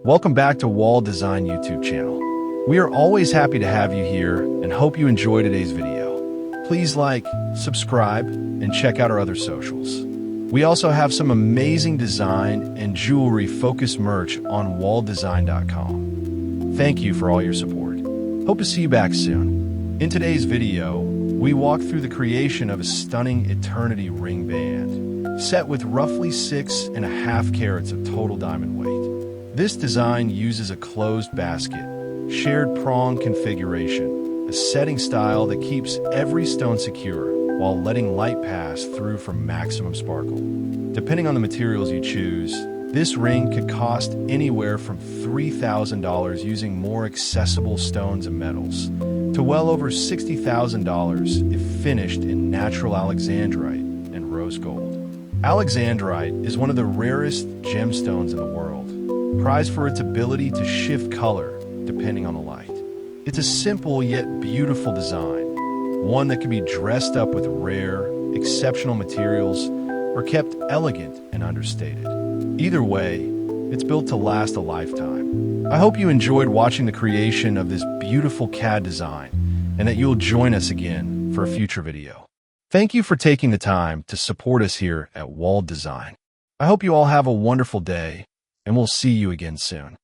Welcome back to Wall Design YouTube channel. We are always happy to have you here and hope you enjoy today's video. Please like, subscribe, and check out our other socials. We also have some amazing design and jewelry-focused merch on walldesign.com. Thank you for all your support. Hope to see you back soon. In today's video, we walk through the creation of a stunning eternity ring band, set with roughly 6.5 carats of total diamond weight. This design uses a closed basket, shared prong configuration, a setting style that keeps every stone secure while letting light pass through for maximum sparkle. Depending on the materials you choose, this ring could cost anywhere from $3,000 using more accessible stones and metals, to well over $60,000 if finished in natural Alexandrite and rose gold. Alexandrite is one of the rarest gemstones in the world, prized for its ability to shift color depending on the light. It's a simple yet beautiful design, one that can be dressed up with rare, exceptional materials or kept elegant and understated. Either way, it's built to last a lifetime. I hope you enjoyed watching the creation of this beautiful CAD design and that you'll join us again for a future video. Thank you for taking the time to support us here at Wall Design. I hope you all have a wonderful day, and we'll see you again soon.